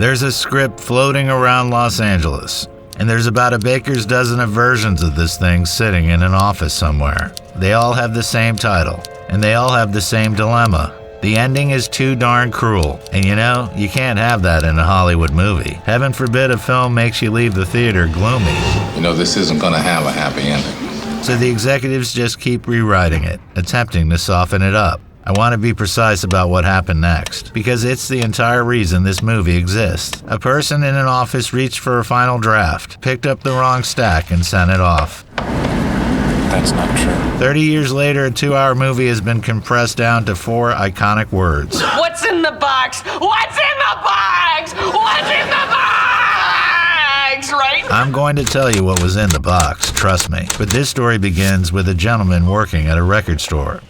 There's a script floating around Los Angeles, and there's about a baker's dozen of versions of this thing sitting in an office somewhere. They all have the same title, and they all have the same dilemma. The ending is too darn cruel, and you can't have that in a Hollywood movie. Heaven forbid a film makes you leave the theater gloomy. This isn't gonna have a happy ending. So the executives just keep rewriting it, attempting to soften it up. I want to be precise about what happened next, because it's the entire reason this movie exists. A person in an office reached for a final draft, picked up the wrong stack, and sent it off. That's not true. 30 years later, a 2-hour movie has been compressed down to 4 iconic words. What's in the box? What's in the box? What's in the box? Right? I'm going to tell you what was in the box, trust me. But this story begins with a gentleman working at a record store.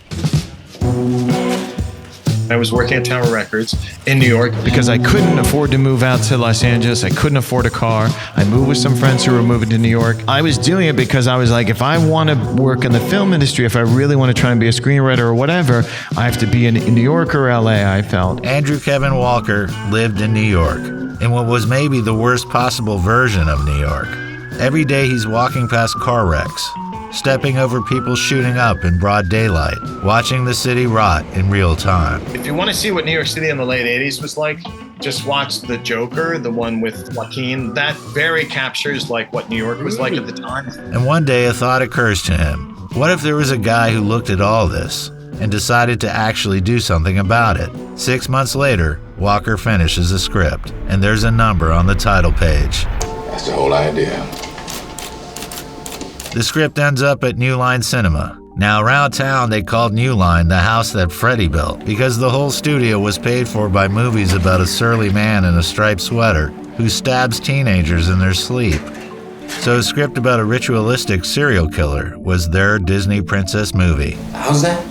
I was working at Tower Records in New York. Because I couldn't afford to move out to Los Angeles. I couldn't afford a car. I moved with some friends who were moving to New York. I was doing it because I was like, if I want to work in the film industry, if I really want to try and be a screenwriter or whatever, I have to be in New York or LA, I felt. Andrew Kevin Walker lived in New York, in what was maybe the worst possible version of New York. Every day he's walking past car wrecks, stepping over people shooting up in broad daylight, watching the city rot in real time. If you want to see what New York City in the late 80s was like, just watch The Joker, the one with Joaquin. That very captures like what New York was like at the time. And one day a thought occurs to him. What if there was a guy who looked at all this and decided to actually do something about it? 6 months later, Walker finishes the script, and there's a number on the title page. That's the whole idea. The script ends up at New Line Cinema. Now around town they called New Line the house that Freddie built, because the whole studio was paid for by movies about a surly man in a striped sweater who stabs teenagers in their sleep. So a script about a ritualistic serial killer was their Disney princess movie. How's that?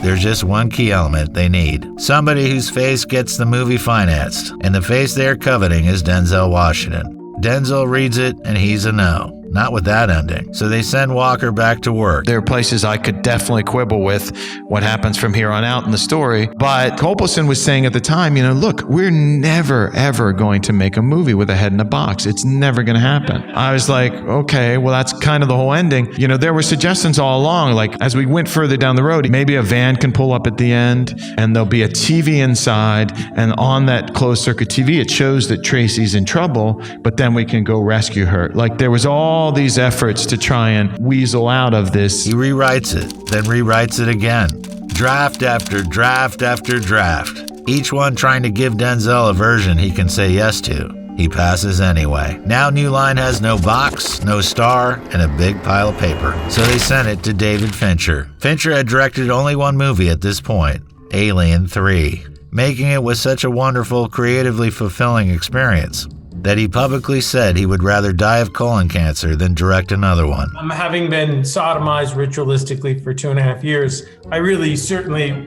There's just one key element they need. Somebody whose face gets the movie financed, and the face they're coveting is Denzel Washington. Denzel reads it, and he's a no. Not with that ending. So they send Walker back to work. There are places I could definitely quibble with what happens from here on out in the story. But Copelson was saying at the time, look, we're never, ever going to make a movie with a head in a box. It's never going to happen. I was like, okay, well, that's kind of the whole ending. There were suggestions all along, like as we went further down the road, maybe a van can pull up at the end and there'll be a TV inside. And on that closed circuit TV, it shows that Tracy's in trouble, but then we can go rescue her. Like there was all these efforts to try and weasel out of this. He rewrites it, then rewrites it again. Draft after draft after draft. Each one trying to give Denzel a version he can say yes to. He passes anyway. Now New Line has no box, no star, and a big pile of paper. So they sent it to David Fincher. Fincher had directed only one movie at this point, Alien 3, making it was such a wonderful, creatively fulfilling experience that he publicly said he would rather die of colon cancer than direct another one. Having been sodomized ritualistically for 2.5 years, I really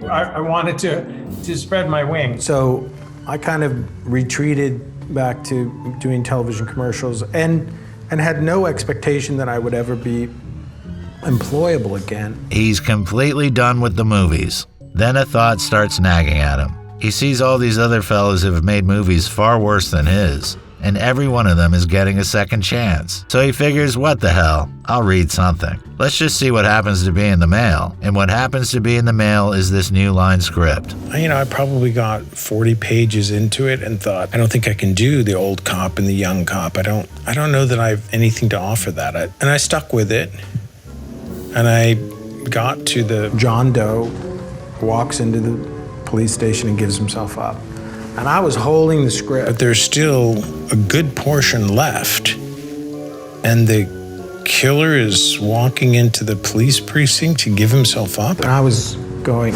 I wanted to spread my wings. So I kind of retreated back to doing television commercials and had no expectation that I would ever be employable again. He's completely done with the movies. Then a thought starts nagging at him. He sees all these other fellows who have made movies far worse than his, and every one of them is getting a second chance. So he figures, what the hell, I'll read something. Let's just see what happens to be in the mail. And what happens to be in the mail is this New Line script. I probably got 40 pages into it and thought, I don't think I can do the old cop and the young cop. I don't know that I have anything to offer that. And I stuck with it. And I got to the John Doe, walks into the police station and gives himself up. And I was holding the script. But there's still a good portion left. And the killer is walking into the police precinct to give himself up. And I was going,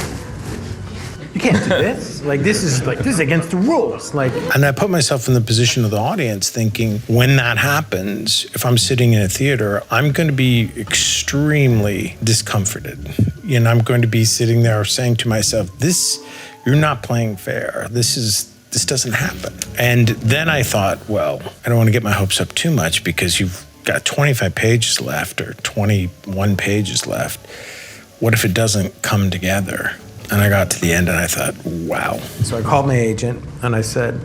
you can't do this. This is against the rules. And I put myself in the position of the audience thinking, when that happens, if I'm sitting in a theater, I'm going to be extremely discomforted. I'm going to be sitting there saying to myself, you're not playing fair. This doesn't happen. And then I thought, well, I don't want to get my hopes up too much because you've got 25 pages left or 21 pages left. What if it doesn't come together? And I got to the end and I thought, wow. So I called my agent and I said,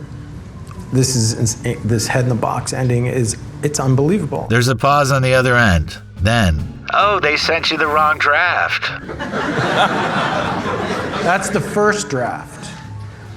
this head in the box ending it's unbelievable. There's a pause on the other end. Then, oh, they sent you the wrong draft. That's the first draft.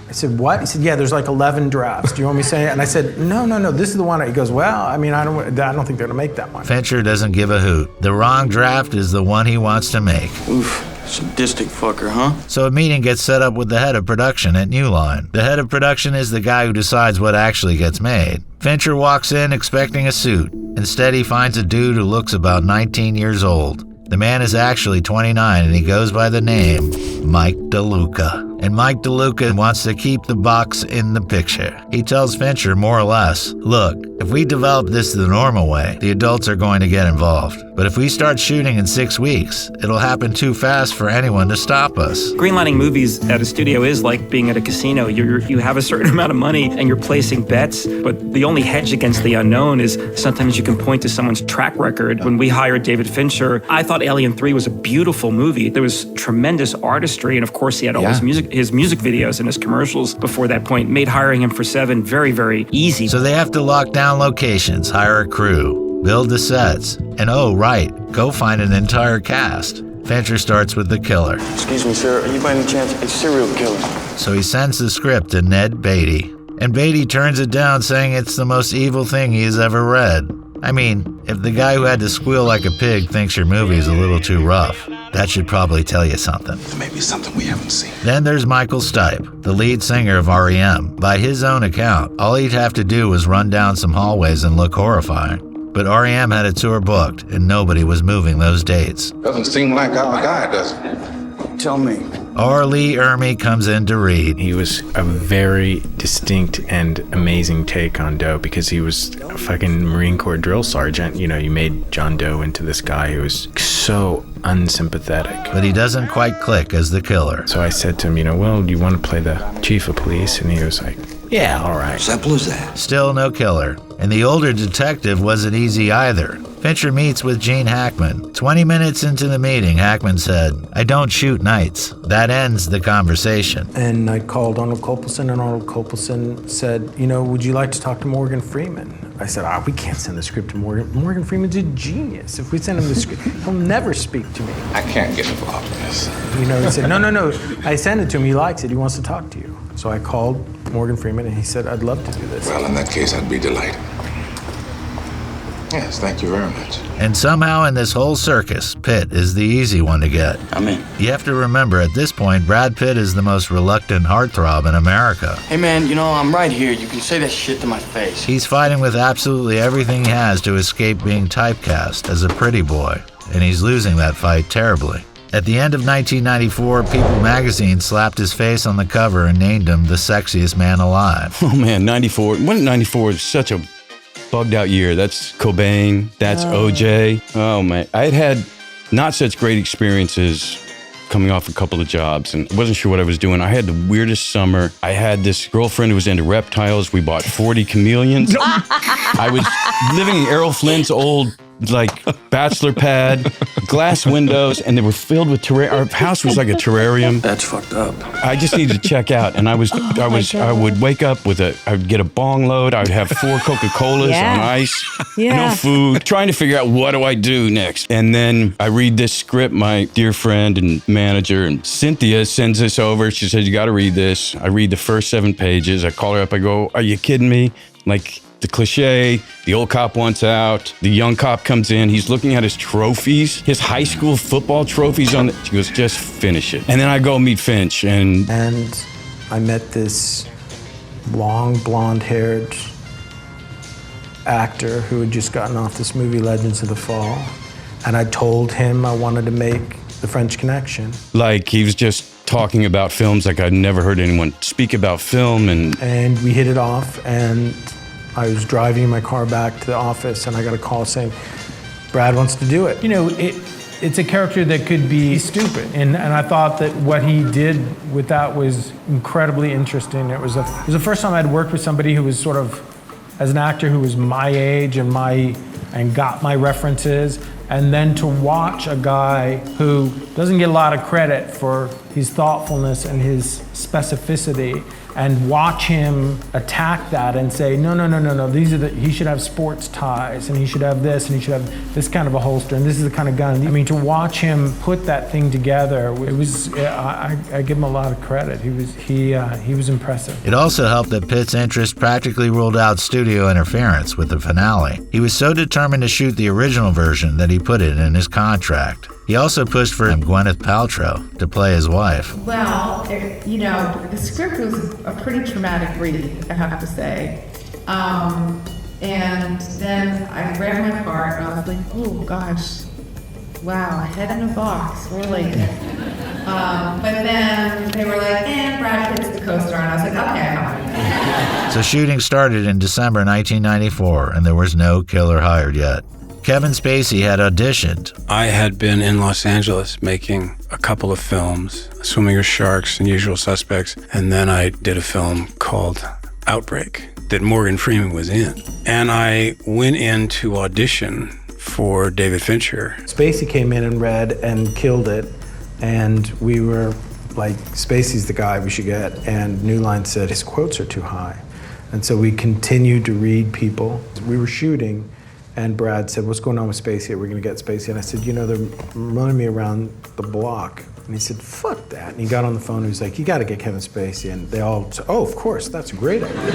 I said, what? He said, yeah, there's like 11 drafts. Do you want me to say it? And I said, no, this is the one. He goes, well, I mean, I don't think they're gonna make that one. Fincher doesn't give a hoot. The wrong draft is the one he wants to make. Oof, sadistic fucker, huh? So a meeting gets set up with the head of production at New Line. The head of production is the guy who decides what actually gets made. Fincher walks in expecting a suit. Instead, he finds a dude who looks about 19 years old. The man is actually 29 and he goes by the name Mike DeLuca. And Mike DeLuca wants to keep the box in the picture. He tells Fincher more or less, look, if we develop this the normal way, the adults are going to get involved. But if we start shooting in 6 weeks, it'll happen too fast for anyone to stop us. Greenlighting movies at a studio is like being at a casino. You have a certain amount of money and you're placing bets, but the only hedge against the unknown is sometimes you can point to someone's track record. When we hired David Fincher, I thought Alien 3 was a beautiful movie. There was tremendous artistry, and of course he had all his music videos and his commercials before that point made hiring him for Seven very, very easy. So they have to lock down locations, hire a crew, build the sets, and oh right, go find an entire cast. Fincher starts with the killer. Excuse me, sir, are you by any chance a serial killer? So he sends the script to Ned Beatty, and Beatty turns it down saying it's the most evil thing he has ever read. I mean, if the guy who had to squeal like a pig thinks your movie is a little too rough, that should probably tell you something. There may be something we haven't seen. Then there's Michael Stipe, the lead singer of R.E.M. By his own account, all he'd have to do was run down some hallways and look horrifying. But R.E.M. had a tour booked, and nobody was moving those dates. Doesn't seem like our guy, does it? Tell me. R. Lee Ermey comes in to read. He was a very distinct and amazing take on Doe because he was a fucking Marine Corps drill sergeant. You know, you made John Doe into this guy who was so unsympathetic. But he doesn't quite click as the killer. So I said to him, you know, well, do you want to play the chief of police? And he was like, yeah, all right. Simple as that. Still no killer. And the older detective wasn't easy either. Fincher meets with Gene Hackman. 20 minutes into the meeting, Hackman said, I don't shoot nights. That ends the conversation. And I called Arnold Kopelson, and Arnold Kopelson said, you know, would you like to talk to Morgan Freeman? I said, we can't send the script to Morgan. Morgan Freeman's a genius. If we send him the script, he'll never speak to me. I can't get involved in this. You know, he said, no. I sent it to him. He likes it. He wants to talk to you. So I called Morgan Freeman, and he said, I'd love to do this. Well, in that case, I'd be delighted. Yes, thank you very much. And somehow in this whole circus, Pitt is the easy one to get. I'm in. You have to remember, at this point, Brad Pitt is the most reluctant heartthrob in America. Hey man, you know, I'm right here. You can say that shit to my face. He's fighting with absolutely everything he has to escape being typecast as a pretty boy, and he's losing that fight terribly. At the end of 1994, People magazine slapped his face on the cover and named him the sexiest man alive. Oh man, 94. When 94 is such a bugged out year. That's Cobain, that's OJ. Oh man, I had not such great experiences coming off a couple of jobs and wasn't sure what I was doing. I had the weirdest summer. I had this girlfriend who was into reptiles. We bought 40 chameleons. I was living in Errol Flynn's old bachelor pad, glass windows, and they were filled with our house was like a terrarium. That's fucked up. I just needed to check out, and I would wake up I would get a bong load. I would have 4 Coca-Colas on ice, no food, trying to figure out what do I do next. And then I read this script, my dear friend and manager, and Cynthia sends this over. She says, you got to read this. I read the first 7 pages. I call her up. I go, are you kidding me? The cliche, the old cop wants out, the young cop comes in, he's looking at his trophies, his high school football trophies she goes, just finish it. And then I go meet Finch and I met this long blonde-haired actor who had just gotten off this movie, Legends of the Fall, and I told him I wanted to make The French Connection. He was just talking about films like I'd never heard anyone speak about film. And we hit it off, and I was driving my car back to the office, and I got a call saying, Brad wants to do it. You know, it's a character that could be stupid, and I thought that what he did with that was incredibly interesting. It was the first time I'd worked with somebody who was sort of, as an actor, who was my age and got my references, and then to watch a guy who doesn't get a lot of credit for thoughtfulness and his specificity, and watch him attack that and say, no, he should have sports ties, and he should have this, and he should have this kind of a holster, and this is the kind of gun. I mean, to watch him put that thing together, it was, I give him a lot of credit. He was impressive. It also helped that Pitt's interest practically ruled out studio interference with the finale. He was so determined to shoot the original version that he put it in his contract. He also pushed for Gwyneth Paltrow to play his wife. Well, the script was a pretty traumatic read, I have to say. And then I read my part and I was like, oh gosh, wow, a head in a box, really. But then they were like, and Brad Pitt's the co-star, and I was like, okay, I'm on. So shooting started in December 1994, and there was no killer hired yet. Kevin Spacey had auditioned. I had been in Los Angeles making a couple of films, Swimming with Sharks and Usual Suspects, and then I did a film called Outbreak that Morgan Freeman was in. And I went in to audition for David Fincher. Spacey came in and read and killed it, and we were like, Spacey's the guy we should get, and New Line said his quotes are too high. And so we continued to read people. We were shooting, and Brad said, what's going on with Spacey? We're going to get Spacey. And I said, they're running me around the block. And he said, fuck that. And he got on the phone and he was like, you got to get Kevin Spacey. And they all said, oh, of course, that's a great idea.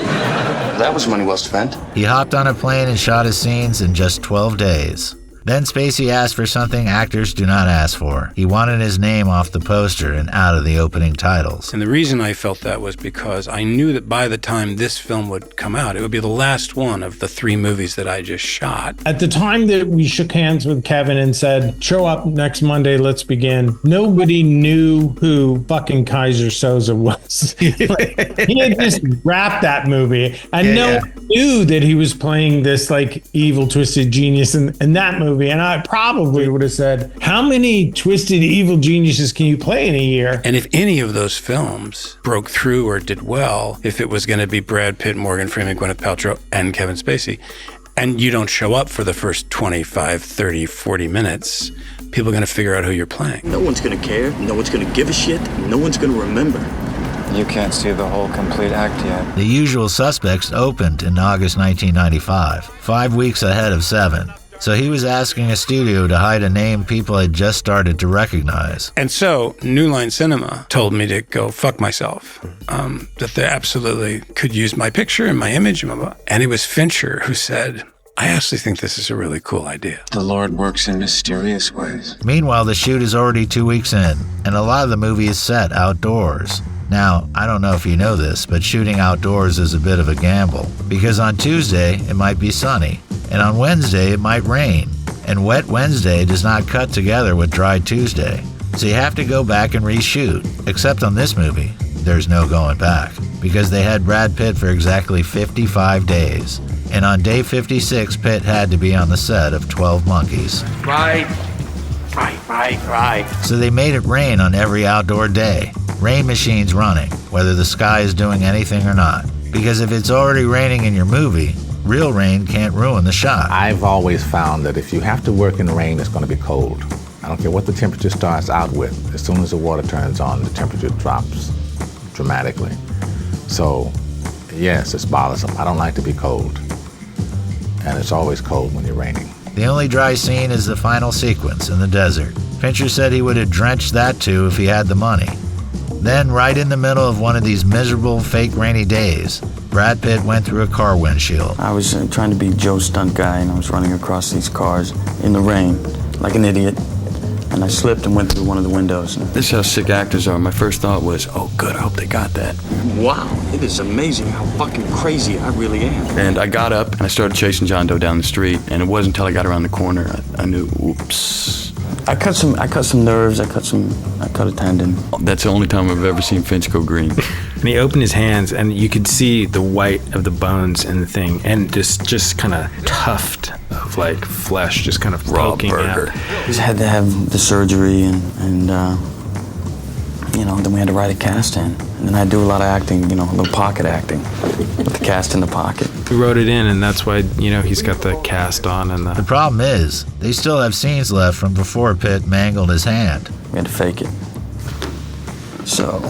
That was money well spent. He hopped on a plane and shot his scenes in just 12 days. Then Spacey asked for something actors do not ask for. He wanted his name off the poster and out of the opening titles. And the reason I felt that was because I knew that by the time this film would come out, it would be the last one of the 3 movies that I just shot. At the time that we shook hands with Kevin and said, show up next Monday, let's begin, nobody knew who fucking Kaiser Soze was. He had just wrapped that movie, and no one knew that he was playing this like evil, twisted genius in that movie. And I probably would have said, how many twisted evil geniuses can you play in a year? And if any of those films broke through or did well, if it was going to be Brad Pitt, Morgan Freeman, Gwyneth Paltrow, and Kevin Spacey, and you don't show up for the first 25, 30, 40 minutes, people are going to figure out who you're playing. No one's going to care. No one's going to give a shit. No one's going to remember. You can't see the whole complete act yet. The Usual Suspects opened in August 1995, 5 weeks ahead of 7. So he was asking a studio to hide a name people had just started to recognize. And so New Line Cinema told me to go fuck myself, that they absolutely could use my picture and my image. And it was Fincher who said, I actually think this is a really cool idea. The Lord works in mysterious ways. Meanwhile, the shoot is already 2 weeks in, and a lot of the movie is set outdoors. Now, I don't know if you know this, but shooting outdoors is a bit of a gamble, because on Tuesday, it might be sunny, and on Wednesday, it might rain, and Wet Wednesday does not cut together with Dry Tuesday. So you have to go back and reshoot, except on this movie, there's no going back, because they had Brad Pitt for exactly 55 days, and on day 56, Pitt had to be on the set of 12 Monkeys. Right. So they made it rain on every outdoor day. Rain machines running, whether the sky is doing anything or not. Because if it's already raining in your movie, real rain can't ruin the shot. I've always found that if you have to work in rain, it's going to be cold. I don't care what the temperature starts out with. As soon as the water turns on, the temperature drops dramatically. So, yes, it's bothersome. I don't like to be cold. And it's always cold when you're raining. The only dry scene is the final sequence in the desert. Fincher said he would have drenched that too if he had the money. Then, right in the middle of one of these miserable, fake rainy days, Brad Pitt went through a car windshield. I was trying to be Joe's stunt guy, and I was running across these cars in the rain, like an idiot. And I slipped and went through one of the windows. This is how sick actors are. My first thought was, oh good, I hope they got that. Wow, it is amazing how fucking crazy I really am. And I got up and I started chasing John Doe down the street, and it wasn't until I got around the corner I knew, oops. I cut some nerves, I cut a tendon. That's the only time I've ever seen Finch go green. And he opened his hands, and you could see the white of the bones in the thing, and just kind of tuft of like flesh just kind of poking out. Just had to have the surgery, and then we had to write a cast in. And then I do a lot of acting, a little pocket acting with the cast in the pocket. We wrote it in, and that's why, he's got the cast on. And the problem is, they still have scenes left from before Pitt mangled his hand. We had to fake it. So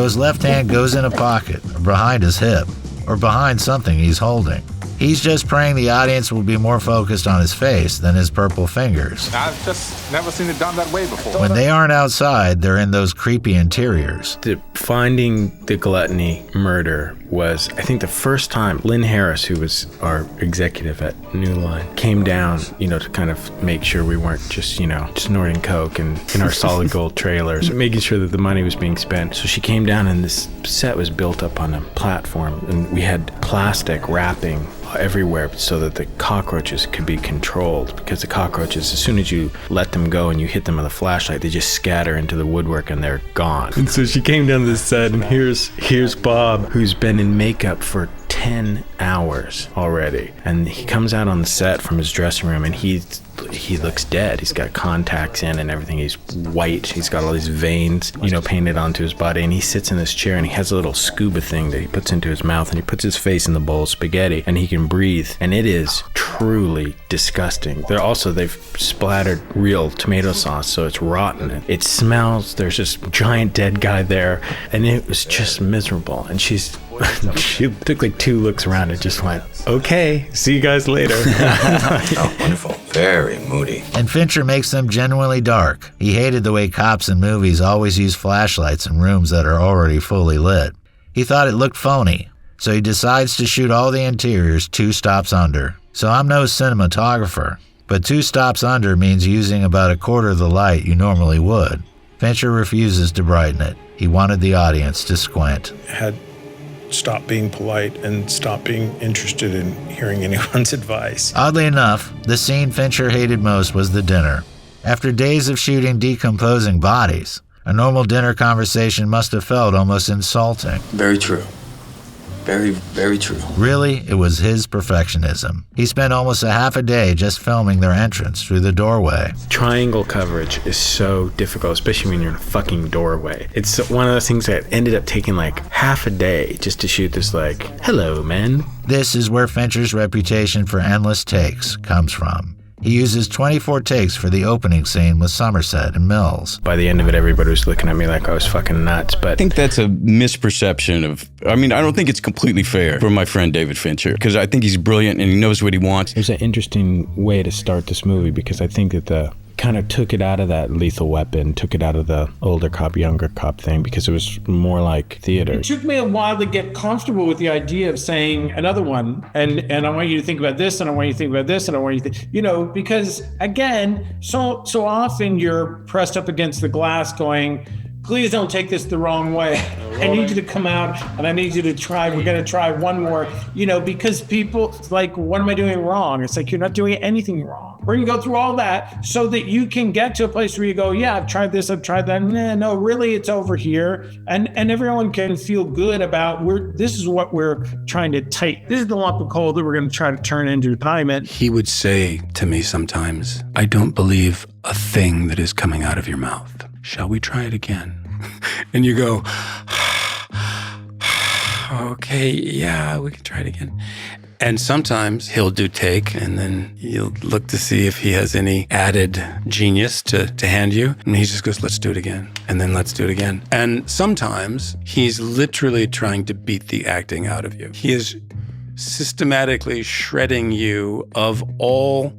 his left hand goes in a pocket, or behind his hip, or behind something he's holding. He's just praying the audience will be more focused on his face than his purple fingers. I've just never seen it done that way before. When they aren't outside, they're in those creepy interiors. Finding the Gluttony murder was, I think, the first time Lynn Harris, who was our executive at New Line, came down, to kind of make sure we weren't just, snorting coke and in our solid gold trailers, making sure that the money was being spent. So she came down, and this set was built up on a platform, and we had plastic wrapping everywhere so that the cockroaches could be controlled, because the cockroaches, as soon as you let them go and you hit them with a flashlight, they just scatter into the woodwork and they're gone. And so she came down to the set, and here's Bob, who's been in makeup for 10 hours already, and he comes out on the set from his dressing room, and he looks dead. He's got contacts in and everything. He's white. He's got all these veins, painted onto his body, and he sits in this chair, and he has a little scuba thing that he puts into his mouth, and he puts his face in the bowl of spaghetti, and he can breathe, and it is truly disgusting. They've splattered real tomato sauce, so it's rotten. It smells. There's this giant dead guy there, and it was just miserable. And she took like 2 looks around and just went, "Okay, see you guys later." Oh, wonderful. Very moody. And Fincher makes them genuinely dark. He hated the way cops in movies always use flashlights in rooms that are already fully lit. He thought it looked phony, so he decides to shoot all the interiors 2 stops under. So I'm no cinematographer, but 2 stops under means using about 1/4 of the light you normally would. Fincher refuses to brighten it. He wanted the audience to squint. Had stopped being polite and stopped being interested in hearing anyone's advice. Oddly enough, the scene Fincher hated most was the dinner. After days of shooting decomposing bodies, a normal dinner conversation must have felt almost insulting. very true. Very, very true. Really, it was his perfectionism. He spent almost a half a day just filming their entrance through the doorway. Triangle coverage is so difficult, especially when you're in a fucking doorway. It's one of those things that ended up taking like half a day just to shoot this "hello, man." This is where Fincher's reputation for endless takes comes from. He uses 24 takes for the opening scene with Somerset and Mills. By the end of it, everybody was looking at me like I was fucking nuts, but I think that's a misperception I don't think it's completely fair for my friend David Fincher, because I think he's brilliant and he knows what he wants. There's an interesting way to start this movie, because I think that the kind of took it out of that Lethal Weapon, took it out of the older cop, younger cop thing, because it was more like theater. It took me a while to get comfortable with the idea of saying another one, and I want you to think about this, and I want you to think about this, and I want you to think, because again, so often you're pressed up against the glass going, please don't take this the wrong way. I need you to come out, and I need you to try. We're going to try one more, because people, what am I doing wrong? It's like, you're not doing anything wrong. We're going to go through all that so that you can get to a place where you go, yeah, I've tried this, I've tried that. No, really, it's over here. And everyone can feel good about, this is what we're trying to take. This is the lump of coal that we're going to try to turn into diamond. He would say to me sometimes, "I don't believe a thing that is coming out of your mouth. Shall we try it again?" And you go, "Okay, yeah, we can try it again." And sometimes he'll do take, and then you'll look to see if he has any added genius to hand you. And he just goes, "Let's do it again." And then let's do it again. And sometimes he's literally trying to beat the acting out of you. He is systematically shredding you of all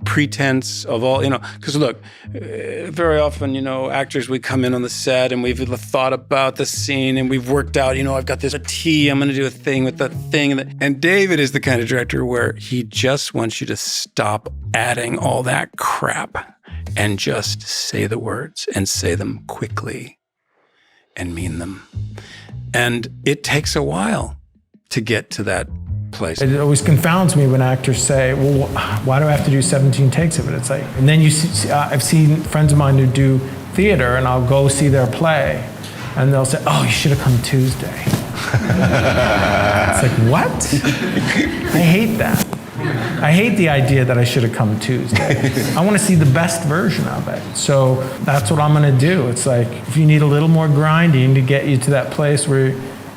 pretense, of all, because look, very often, actors, we come in on the set and we've thought about the scene and we've worked out, I've got this T, I'm going to do a thing with that thing. And David is the kind of director where he just wants you to stop adding all that crap and just say the words and say them quickly and mean them. And it takes a while to get to that place. It always confounds me when actors say, well, why do I have to do 17 takes of it? It's like, and then I've seen friends of mine who do theater, and I'll go see their play, and they'll say, "Oh, you should have come Tuesday." It's like, what? I hate that. I hate the idea that I should have come Tuesday. I want to see the best version of it. So that's what I'm going to do. It's like, if you need a little more grinding to get you to that place where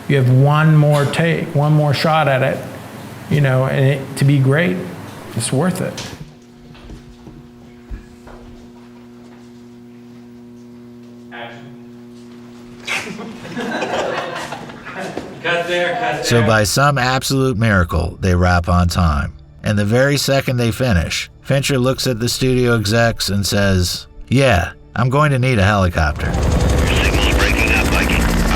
you have one more take, one more shot at it, and it, to be great, it's worth it. So by some absolute miracle, they wrap on time. And the very second they finish, Fincher looks at the studio execs and says, "Yeah, I'm going to need a helicopter."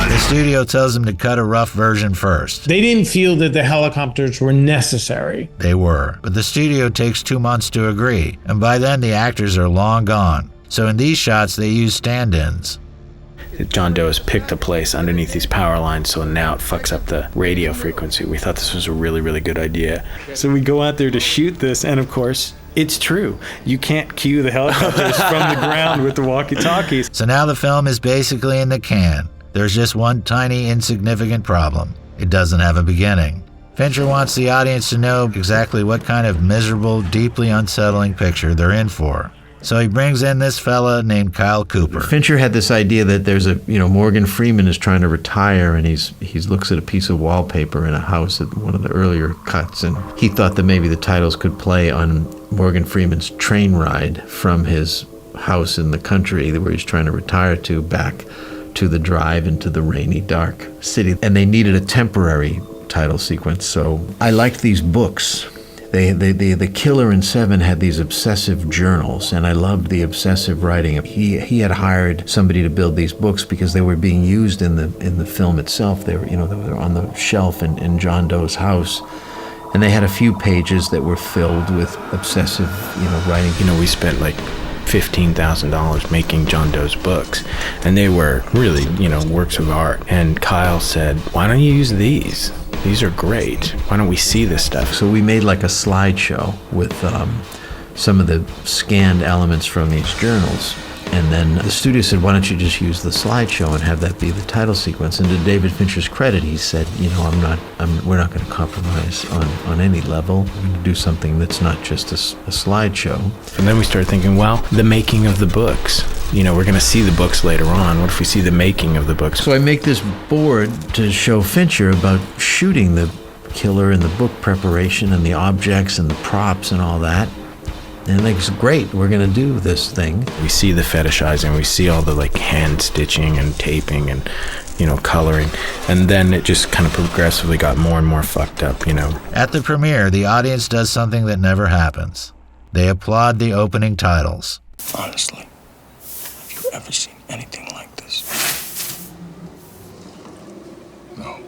The studio tells him to cut a rough version first. They didn't feel that the helicopters were necessary. They were, but the studio takes 2 months to agree, and by then the actors are long gone. So in these shots, they use stand-ins. John Doe has picked a place underneath these power lines, so now it fucks up the radio frequency. We thought this was a really, really good idea. So we go out there to shoot this, and of course, it's true. You can't cue the helicopters from the ground with the walkie-talkies. So now the film is basically in the can. There's just one tiny, insignificant problem. It doesn't have a beginning. Fincher wants the audience to know exactly what kind of miserable, deeply unsettling picture they're in for. So he brings in this fella named Kyle Cooper. Fincher had this idea that there's Morgan Freeman is trying to retire, and he looks at a piece of wallpaper in a house at one of the earlier cuts, and he thought that maybe the titles could play on Morgan Freeman's train ride from his house in the country where he's trying to retire to back to the drive into the rainy, dark city. And they needed a temporary title sequence, so I liked these books. The killer in Seven had these obsessive journals, and I loved the obsessive writing. He had hired somebody to build these books because they were being used in the film itself. They were on the shelf in John Doe's house, and they had a few pages that were filled with obsessive, writing. We spent like $15,000 making John Doe's books, and they were really, works of art. And Kyle said, "Why don't you use these? These are great. Why don't we see this stuff?" So we made like a slideshow with some of the scanned elements from these journals. And then the studio said, "Why don't you just use the slideshow and have that be the title sequence?" And to David Fincher's credit, he said, we're not going to compromise on any level. We're going to do something that's not just a slideshow. And then we started thinking, well, the making of the books. We're going to see the books later on. What if we see the making of the books? So I make this board to show Fincher about shooting the killer and the book preparation and the objects and the props and all that. And it's great, we're going to do this thing. We see the fetishizing, we see all the hand stitching and taping and, coloring. And then it just kind of progressively got more and more fucked up, At the premiere, the audience does something that never happens. They applaud the opening titles. Honestly, have you ever seen anything like this? No.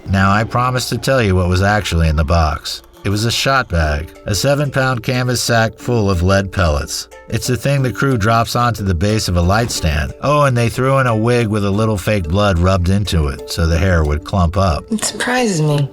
Now I promised to tell you what was actually in the box. It was a shot bag, a 7-pound canvas sack full of lead pellets. It's the thing the crew drops onto the base of a light stand. Oh, and they threw in a wig with a little fake blood rubbed into it so the hair would clump up. It surprises me.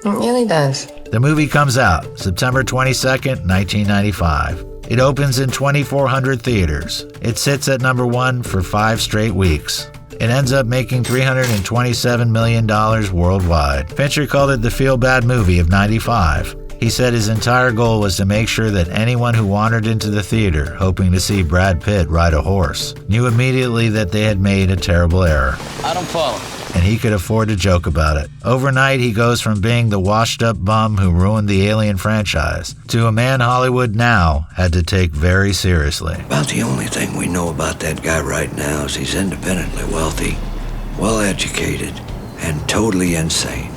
It really does. The movie comes out September 22nd, 1995. It opens in 2,400 theaters. It sits at number 1 for 5 straight weeks. It ends up making $327 million worldwide. Fincher called it the feel-bad movie of '95. He said his entire goal was to make sure that anyone who wandered into the theater hoping to see Brad Pitt ride a horse knew immediately that they had made a terrible error. I don't follow. And he could afford to joke about it. Overnight, he goes from being the washed-up bum who ruined the Alien franchise to a man Hollywood now had to take very seriously. About the only thing we know about that guy right now is he's independently wealthy, well-educated, and totally insane.